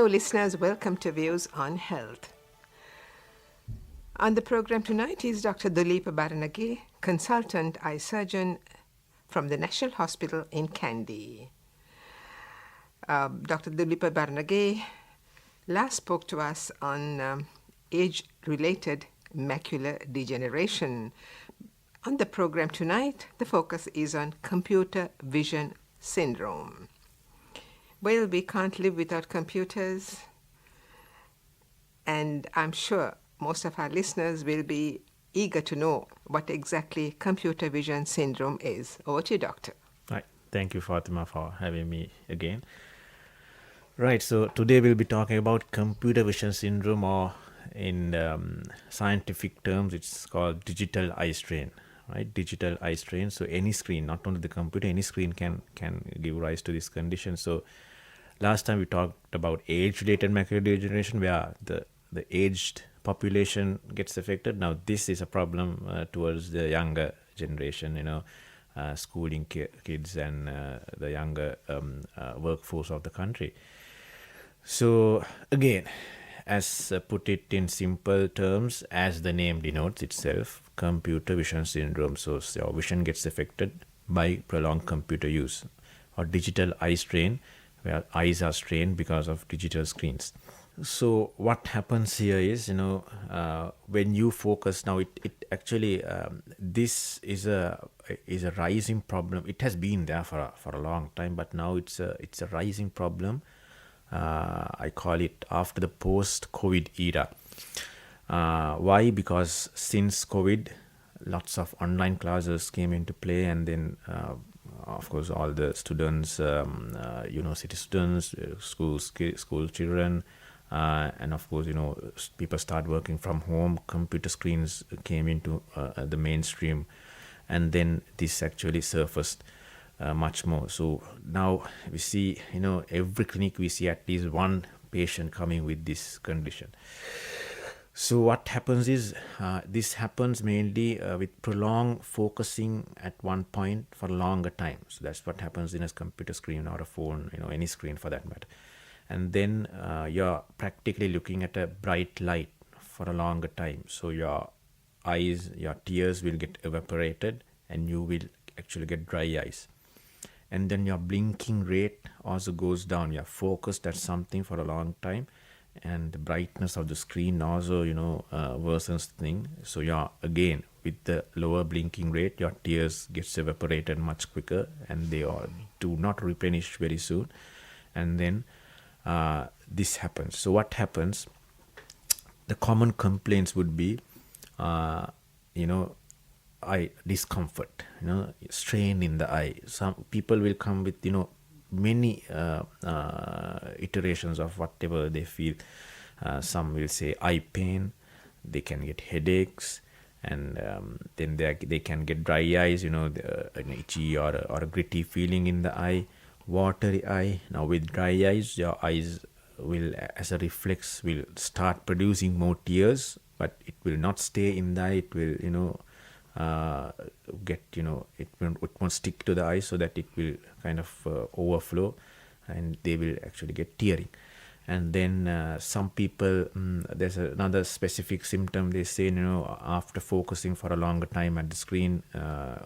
listeners. Welcome to Views on Health. On the program tonight is Dr. Duleepa Baranage, consultant eye surgeon from the National Hospital in Kandy. Dr. Duleepa Baranage last spoke to us on age-related macular degeneration. On the program tonight, the focus is on computer vision syndrome. Well, we can't live without computers, and I'm sure most of our listeners will be eager to know what exactly computer vision syndrome is. Over to you, Doctor. Right. Thank you, Fatima, for having me again. Right, so today we'll be talking about computer vision syndrome, or in scientific terms, it's called digital eye strain. Right, digital eye strain. So any screen, not only the computer, any screen can give rise to this condition. So last time we talked about age-related macular degeneration, where the aged population gets affected. Now this is a problem towards the younger generation, schooling kids and the younger workforce of the country. So again, as put it in simple terms, as the name denotes itself, computer vision syndrome. So your vision gets affected by prolonged computer use, or digital eye strain, where eyes are strained because of digital screens. So what happens here is, when you focus, now it actually, this is a rising problem. It has been there for a long time, but now it's a rising problem. I call it after the post-COVID era. Why? Because since COVID, lots of online classes came into play, and then of course all the students, university students, school children, and of course people start working from home. Computer screens came into the mainstream, and then this actually surfaced much more. So now we see, every clinic we see at least one patient coming with this condition. So what happens is, this happens mainly with prolonged focusing at one point for a longer time. So that's what happens in a computer screen or a phone, any screen for that matter. And then you're practically looking at a bright light for a longer time. So your eyes, your tears will get evaporated, and you will actually get dry eyes. And then your blinking rate also goes down. You're focused at something for a long time, and the brightness of the screen also, worsens thing. So you're, again, with the lower blinking rate, your tears gets evaporated much quicker, and they do not replenish very soon. And then this happens. So what happens? The common complaints would be, eye discomfort, strain in the eye. Some people will come with, many iterations of whatever they feel. Some will say eye pain, they can get headaches, and then they can get dry eyes, an itchy or a gritty feeling in the eye, watery eye. Now with dry eyes, your eyes will, as a reflex, will start producing more tears, but it will not stay in the eye. It will, it won't stick to the eye, so that it will kind of overflow, and they will actually get tearing. And then some people, there's another specific symptom. They say, after focusing for a longer time at the screen,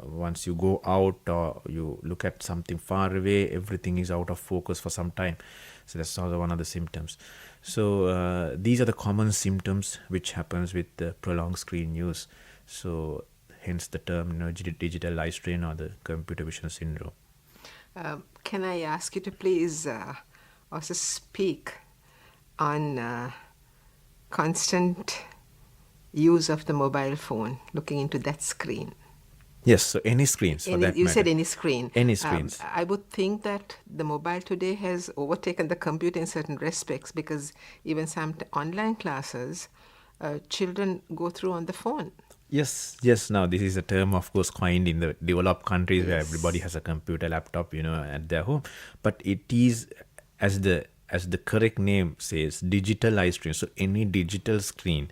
once you go out or you look at something far away, everything is out of focus for some time. So that's also one of the symptoms. So these are the common symptoms which happens with the prolonged screen use. So hence the term, digital eye strain, or the computer vision syndrome. Can I ask you to please also speak on constant use of the mobile phone, looking into that screen? Yes, so any screens for that You matter. said any screen. Any screens. I would think that the mobile today has overtaken the computer in certain respects, because even some online classes, children go through on the phone. Yes. Now this is a term, of course, coined in the developed countries, where everybody has a computer, laptop, at their home. But it is, as the correct name says, digital eye strain. So any digital screen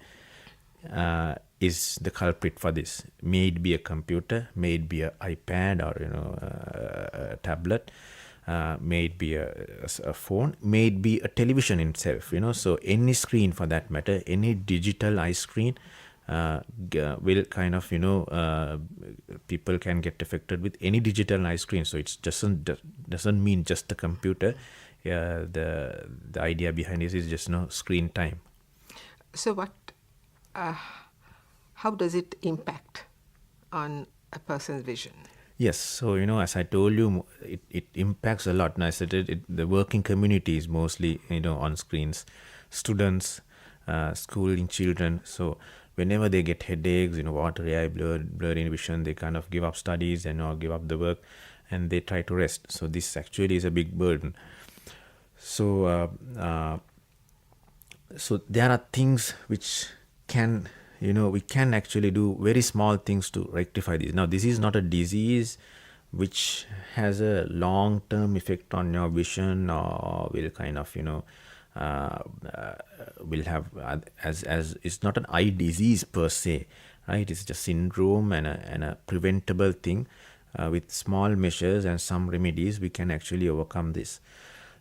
is the culprit for this. May it be a computer, may it be an iPad, or a tablet. may it be a phone, may it be a television itself, so any screen for that matter, any digital eye screen will kind of, people can get affected with any digital eye screen. So it doesn't mean just a computer. The idea behind this is just screen time. So how does it impact on a person's vision? Yes, so as I told you, it impacts a lot. And I said the working community is mostly on screens, students, schooling children. So whenever they get headaches, watery eye, blurry vision, they kind of give up studies and give up the work, and they try to rest. So this actually is a big burden. So so there are things which can we can actually do very small things to rectify this. Now this is not a disease which has a long-term effect on your vision, or will kind of will have as it's not an eye disease per se, right? It's just syndrome and a preventable thing. With small measures and some remedies, we can actually overcome this.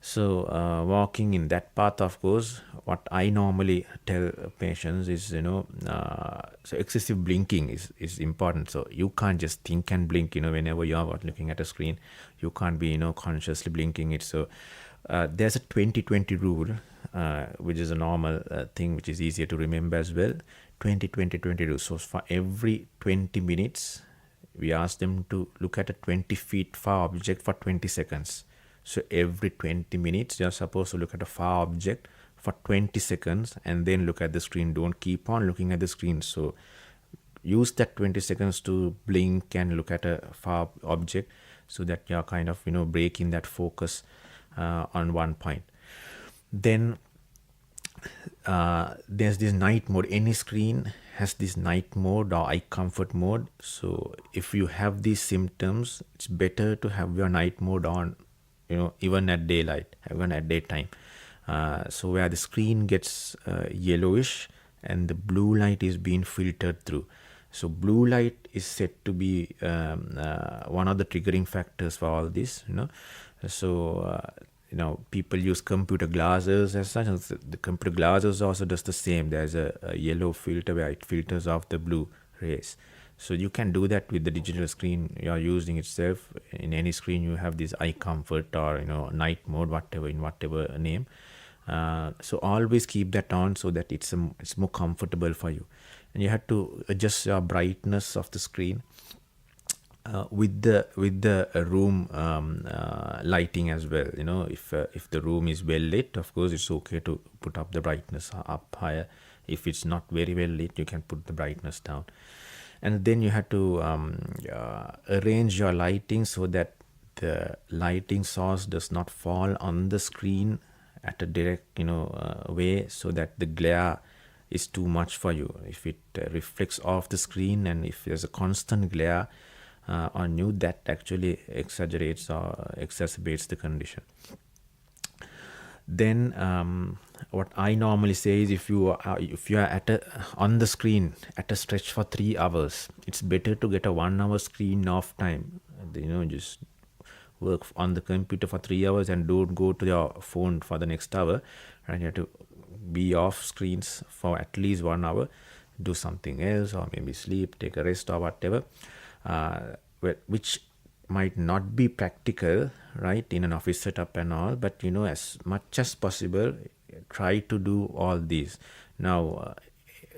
So walking in that path, of course, what I normally tell patients is, so excessive blinking is important. So you can't just think and blink, whenever you are looking at a screen. You can't be, consciously blinking it. So there's a 20-20 rule, which is a normal thing, which is easier to remember as well. 20-20-20 rule. So for every 20 minutes, we ask them to look at a 20 feet far object for 20 seconds. So every 20 minutes, you're supposed to look at a far object for 20 seconds and then look at the screen. Don't keep on looking at the screen. So use that 20 seconds to blink and look at a far object, so that you're kind of, breaking that focus on one point. Then there's this night mode. Any screen has this night mode or eye comfort mode. So if you have these symptoms, it's better to have your night mode on, even at daylight, even at daytime. So where the screen gets yellowish and the blue light is being filtered through. So blue light is said to be one of the triggering factors for all this, So, people use computer glasses as such. The computer glasses also does the same. There's a yellow filter where it filters off the blue rays. So you can do that with the digital screen you're using itself. In any screen, you have this eye comfort or night mode, whatever name. So always keep that on so that it's more comfortable for you. And you have to adjust your brightness of the screen with the room lighting as well. If the room is well lit, of course it's okay to put up the brightness up higher. If it's not very well lit, you can put the brightness down. And then you have to arrange your lighting so that the lighting source does not fall on the screen at a direct way, so that the glare is too much for you. If it reflects off the screen, and if there's a constant glare on you, that actually exaggerates or exacerbates the condition. Then what I normally say is, if you are on the screen at a stretch for 3 hours, it's better to get a 1 hour screen off time. Just work on the computer for 3 hours and don't go to your phone for the next hour. Right? You have to be off screens for at least 1 hour. Do something else, or maybe sleep, take a rest, or whatever. Which might not be practical, right, in an office setup and all, but as much as possible, try to do all these. Now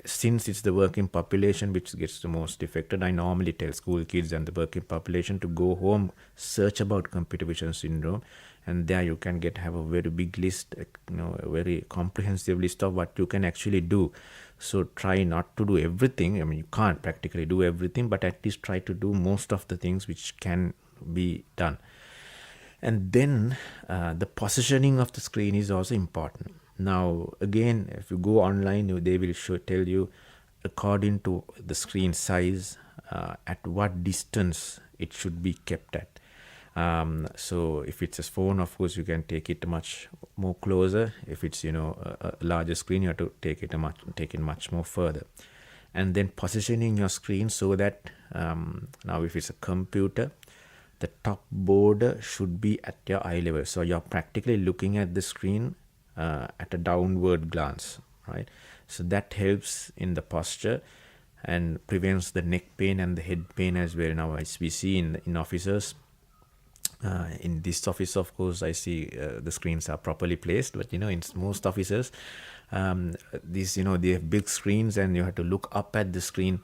since it's the working population which gets the most affected, I normally tell school kids and the working population to go home, search about computer vision syndrome, and there you can have a very big list, a very comprehensive list of what you can actually do. So try not to do everything. I mean, you can't practically do everything, but at least try to do most of the things which can be done. And then the positioning of the screen is also important. Now, again, if you go online, they will tell you, according to the screen size, at what distance it should be kept at. So if it's a phone, of course, you can take it much more closer. If it's a larger screen, you have to take it much more further. And then positioning your screen so that now if it's a computer, the top border should be at your eye level. So you're practically looking at the screen at a downward glance, right? So that helps in the posture and prevents the neck pain and the head pain as well. Now, as we see in officers, in this office, of course, I see the screens are properly placed, but in most offices, these they have big screens, and you have to look up at the screen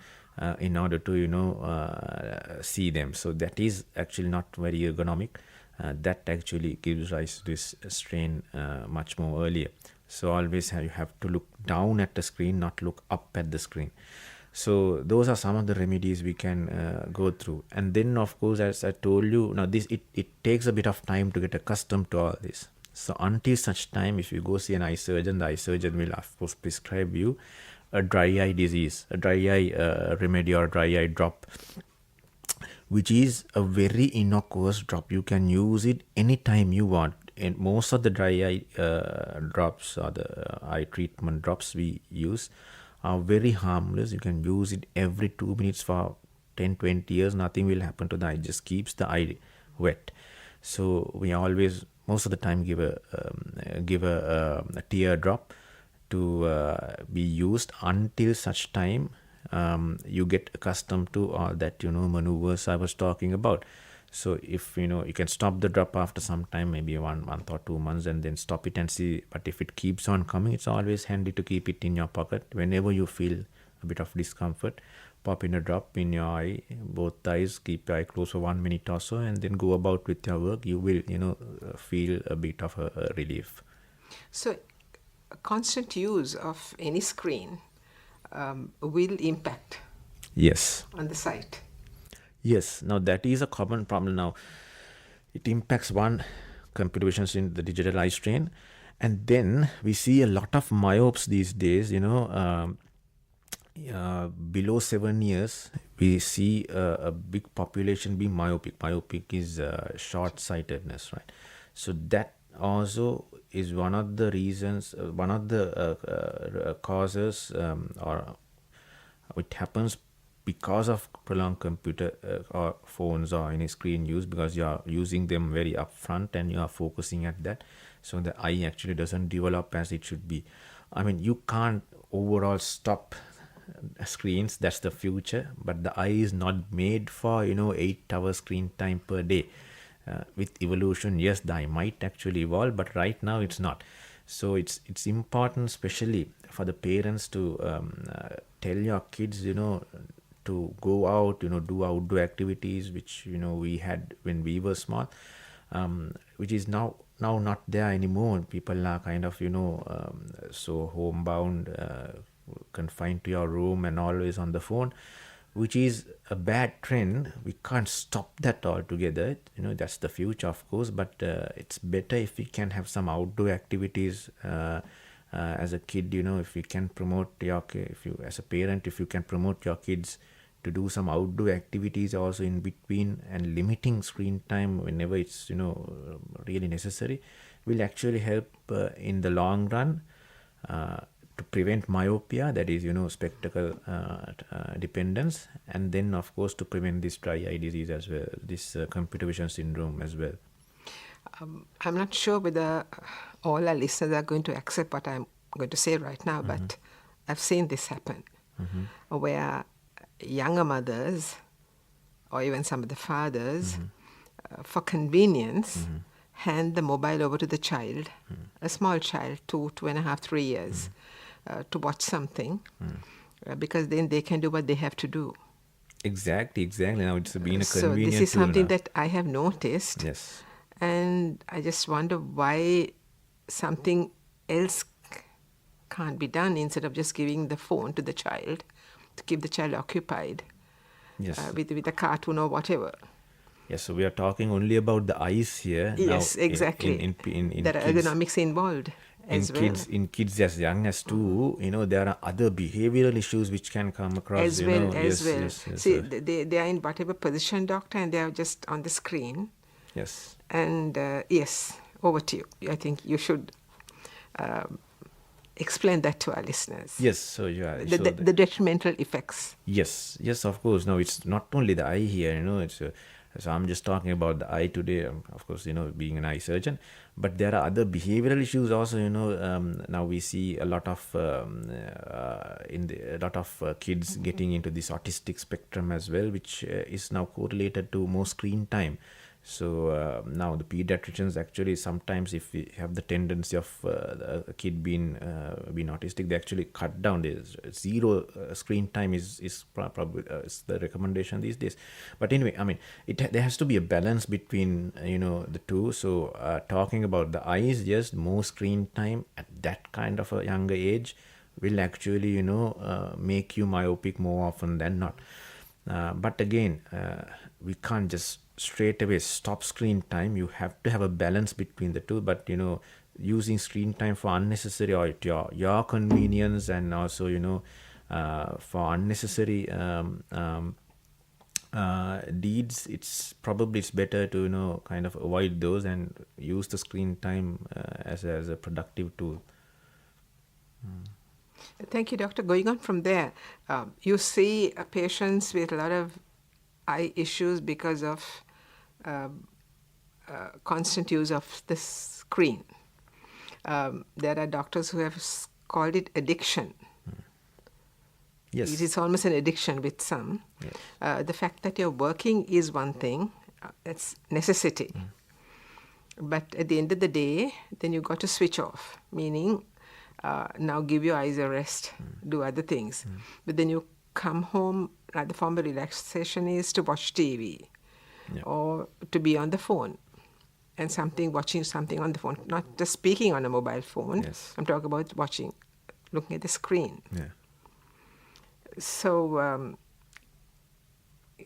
in order to see them. So that is actually not very ergonomic. That actually gives rise to this strain much more earlier. So always you have to look down at the screen, not look up at the screen. So those are some of the remedies we can go through. And then, of course, as I told you, now it takes a bit of time to get accustomed to all this. So until such time, if you go see an eye surgeon, the eye surgeon will, of course, prescribe you a dry eye disease, a dry eye remedy or dry eye drop, which is a very innocuous drop. You can use it anytime you want. And most of the dry eye drops or the eye treatment drops we use are very harmless. You can use it every 2 minutes for 10-20 years. Nothing will happen to the eye. It just keeps the eye wet. So we always, most of the time, give a tear drop to be used until such time you get accustomed to all that maneuvers I was talking about. So if you can stop the drop after some time, maybe 1 month or 2 months, and then stop it and see. But if it keeps on coming, it's always handy to keep it in your pocket. Whenever you feel a bit of discomfort, pop in a drop in your eye, both eyes, keep your eye closed for 1 minute or so, and then go about with your work. You will feel a bit of a relief. So constant use of any screen will impact on the sight. Yes, now that is a common problem. Now it impacts one, computer vision in the digital eye strain, and then we see a lot of myopes these days. Below 7 years, we see a big population being myopic. Myopic is short-sightedness, right? So that also is one of the reasons, one of the causes, or it happens because of prolonged computer or phones or any screen use, because you are using them very upfront and you are focusing at that. So the eye actually doesn't develop as it should be. I mean, you can't overall stop screens, that's the future, but the eye is not made for 8-hour screen time per day. With evolution, yes, the eye might actually evolve, but right now it's not. So it's important, especially for the parents, to tell your kids to go out, do outdoor activities, which we had when we were small, which is now not there anymore. People are kind of so homebound, confined to your room and always on the phone, which is a bad trend. We can't stop that altogether. That's the future, of course, but it's better if we can have some outdoor activities as a kid. If you can promote as a parent, if you can promote your kids to do some outdoor activities also in between, and limiting screen time whenever it's really necessary, will actually help in the long run to prevent myopia, that is spectacle dependence, and then of course to prevent this dry eye disease as well, this computer vision syndrome as well. I'm not sure whether all our listeners are going to accept what I'm going to say right now, but I've seen this happen, where younger mothers or even some of the fathers, for convenience, hand the mobile over to the child, a small child, 2.5, 3 years, to watch something, because then they can do what they have to do. Exactly. Now it's been a convenient So this is tool something now. that I have noticed. Yes. And I just wonder why something else can't be done instead of just giving the phone to the child to keep the child occupied with a cartoon or whatever. Yes, so we are talking only about the eyes here. Yes, now, exactly. In there are kids, ergonomics involved as well. In kids as young as 2, there are other behavioral issues which can come across. As well. Yes, See, they are in whatever position, doctor, and they are just on the screen. Yes. And yes, over to you. I think you should explain that to our listeners. Yes, so yeah. The detrimental effects. Yes, of course. Now it's not only the eye here, it's So I'm just talking about the eye today, of course, being an eye surgeon. But there are other behavioral issues also. Now we see a lot of a lot of kids getting into this autistic spectrum as well, which is now correlated to more screen time. So now the pediatricians actually sometimes, if we have the tendency of a kid being autistic, they actually cut down. There's zero screen time is probably is the recommendation these days. But anyway, I mean, there has to be a balance between the two. So talking about the eyes, yes, more screen time at that kind of a younger age will actually make you myopic more often than not. But again, we can't just straight away stop screen time. You have to have a balance between the two. But using screen time for unnecessary or at your convenience, and also for unnecessary deeds, it's better to kind of avoid those and use the screen time as a productive tool. Thank you, doctor. Going on from there, you see patients with a lot of eye issues because of constant use of the screen. There are doctors who have called it addiction. Yes. It is almost an addiction with some. Yes. The fact that you're working is one thing, that's necessity. But at the end of the day, then you got to switch off, meaning now give your eyes a rest, do other things. But then you come home, another form of relaxation is to watch TV or to be on the phone and watching something on the phone, not just speaking on a mobile phone. Yes. I'm talking about looking at the screen. Yeah. So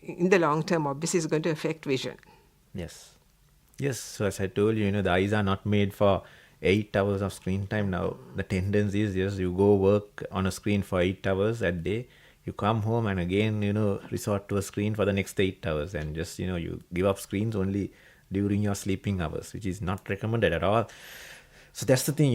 in the long term, obviously, it's going to affect vision. Yes. So as I told you, the eyes are not made for 8 hours of screen time. Now the tendency is, yes, you go work on a screen for 8 hours a day, you come home and again resort to a screen for the next 8 hours, and just you give up screens only during your sleeping hours, which is not recommended at all. So that's the thing,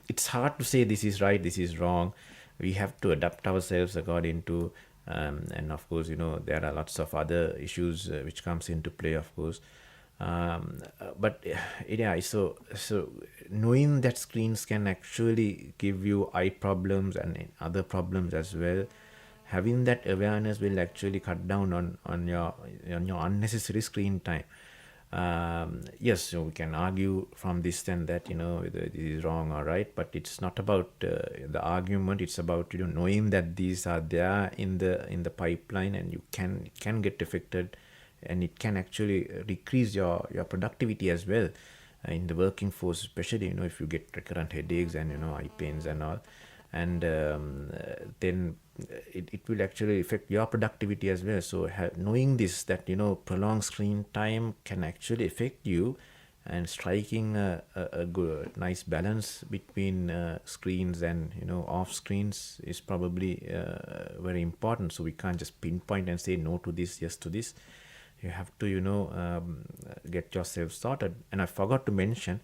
it's hard to say this is right, this is wrong. We have to adapt ourselves according to and of course there are lots of other issues which comes into play, of course. But yeah, so knowing that screens can actually give you eye problems and other problems as well, having that awareness will actually cut down on your unnecessary screen time. Yes, so we can argue from this and that, whether this is wrong or right, but it's not about the argument. It's about knowing that these are there in the pipeline, and you can get affected, and it can actually decrease your productivity as well in the working force, especially if you get recurrent headaches and eye pains and all, and then it will actually affect your productivity as well. So knowing this, that prolonged screen time can actually affect you, and striking a good nice balance between screens and off screens is probably very important. So we can't just pinpoint and say no to this, yes to this. You have to get yourself sorted. And I forgot to mention,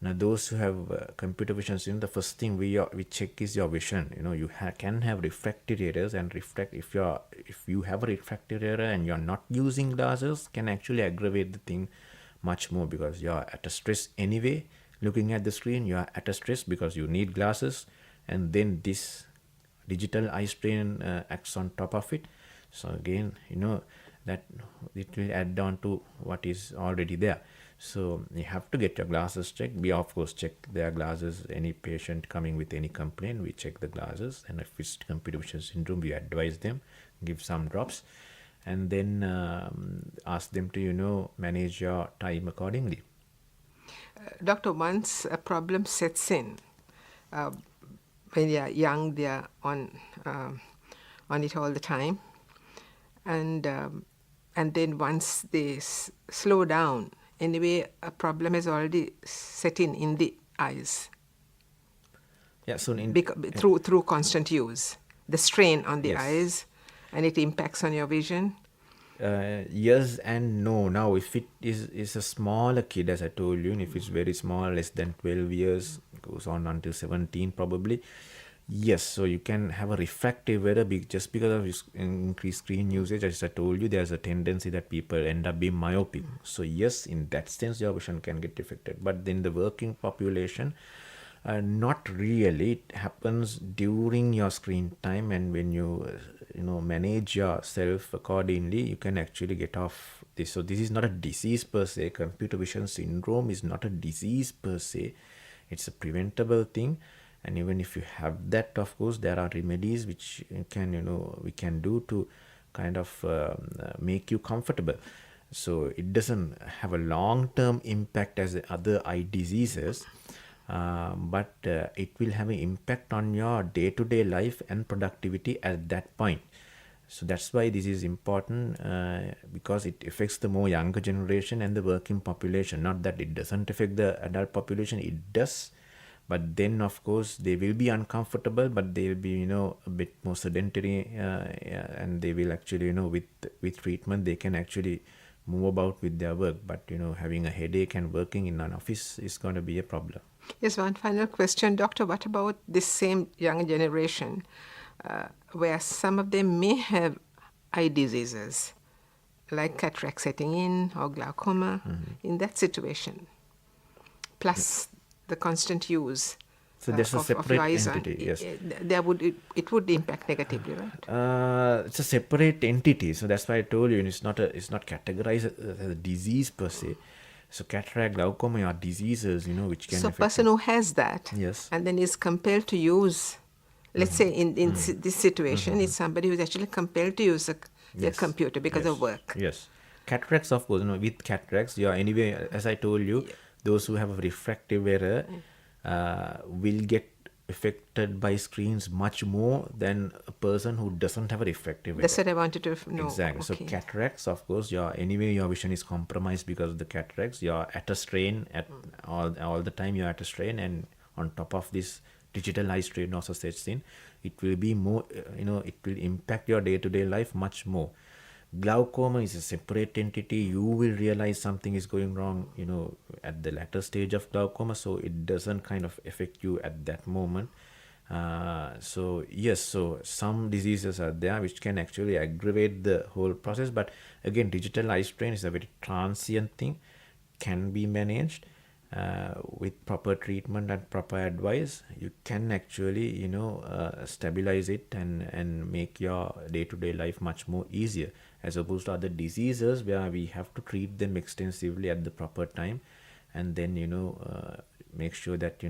now those who have computer vision, the first thing we check is your vision. You can have refractive errors, and if you have a refractive error and you're not using glasses, can actually aggravate the thing much more, because you're at a stress anyway. Looking at the screen, you're at a stress because you need glasses, and then this digital eye strain acts on top of it. So again, that it will add on to what is already there. So you have to get your glasses checked. We of course check their glasses. Any patient coming with any complaint, we check the glasses, and if it's computer vision syndrome, we advise them, give some drops, and then ask them to manage your time accordingly. Doctor, once a problem sets in, when they are young, they are on it all the time, and then once they slow down, anyway, a problem has already set in the eyes. Yeah, so through constant use, the strain on the eyes, and it impacts on your vision. Yes and no. Now, if it is a smaller kid, as I told you, and if it's very small, less than 12 years, goes on until 17 probably, Yes, so you can have a refractive error just because of increased screen usage. As I told you, there's a tendency that people end up being myopic. So yes, in that sense, your vision can get affected. But then the working population, not really. It happens during your screen time, and when you manage yourself accordingly, you can actually get off this. So this is not a disease per se. Computer vision syndrome is not a disease per se. It's a preventable thing, and even if you have that, of course there are remedies which we can do to kind of make you comfortable. So it doesn't have a long-term impact as the other eye diseases, but it will have an impact on your day-to-day life and productivity at that point. So that's why this is important, because it affects the more younger generation and the working population. Not that it doesn't affect the adult population, it does. But then, of course, they will be uncomfortable, but they'll be, a bit more sedentary, and they will actually, with treatment, they can actually move about with their work. But, having a headache and working in an office is going to be a problem. Yes, one final question, Doctor. What about this same young generation, where some of them may have eye diseases, like cataract setting in or glaucoma, in that situation, plus the constant use So there's a of separate your eyes entity, yes. It would impact negatively, right? It's a separate entity, so that's why I told you it's not categorized as a disease per se. So cataract, glaucoma are diseases, which can So a affect person you. who has that, Yes. and then is compelled to use, let's say in this situation, it's somebody who's actually compelled to use their Yes. computer because Yes. of work. Yes. Cataracts, of course, with cataracts, anyway, as I told you, those who have a refractive error will get affected by screens much more than a person who doesn't have a refractive error. That's what I wanted to know. Exactly. So Okay. cataracts, of course, your vision is compromised because of the cataracts. You're at a strain at all the time. You're at a strain, and on top of this, digital eye strain also sets in. It will be more, it will impact your day-to-day life much more. Glaucoma is a separate entity. You will realize something is going wrong, at the latter stage of glaucoma. So it doesn't kind of affect you at that moment. So yes, so some diseases are there which can actually aggravate the whole process. But again, digital eye strain is a very transient thing, can be managed with proper treatment and proper advice. You can actually stabilize it and make your day-to-day life much more easier, as opposed to other diseases where we have to treat them extensively at the proper time, and then make sure that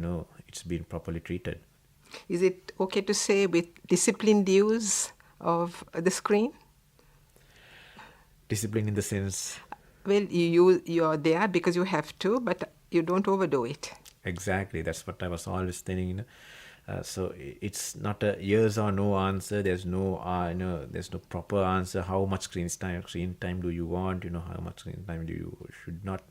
it's been properly treated. Is it okay to say with disciplined use of the screen? Discipline in the sense? Well, you're there because you have to, but you don't overdo it. Exactly, that's what I was always telling. So it's not a yes or no answer. There's no there's no proper answer. How much screen time do you want? How much screen time do you should not?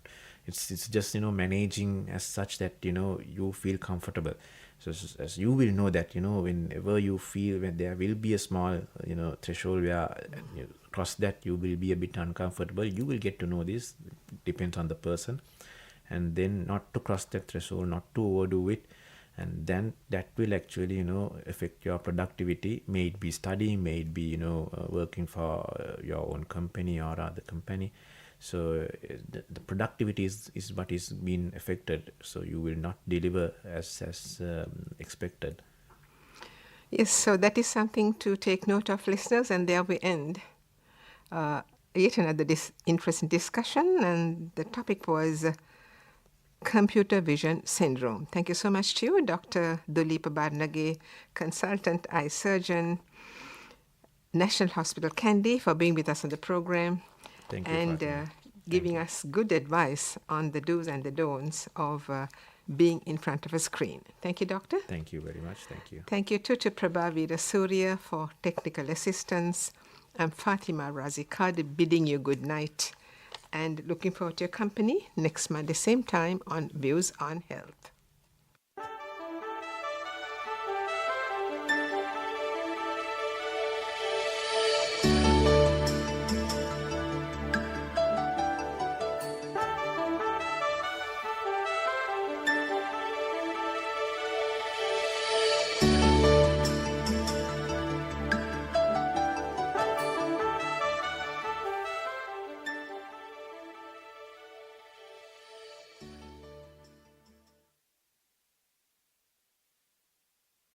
It's just managing as such that you feel comfortable. So as you will know that whenever you feel when there will be a small threshold where you cross that, you will be a bit uncomfortable. You will get to know this. It depends on the person, and then not to cross that threshold, not to overdo it, and then that will actually affect your productivity. May it be studying, may it be working for your own company or other company. So the productivity is what is being affected. So you will not deliver as expected. Yes, so that is something to take note of, listeners, and there we end yet another interesting discussion, and the topic was computer vision syndrome. Thank you so much to you, Dr. Duleepa Baranage, consultant eye surgeon, National Hospital Kandy, for being with us on the program. Thank you, and Fatima. giving us good advice on the do's and the don'ts of being in front of a screen. Thank you, Doctor. Thank you very much. Thank you. Thank you too to Prabha Veera Surya for technical assistance. I'm Fatima Razikad bidding you good night and looking forward to your company next Monday, same time on Views on Health.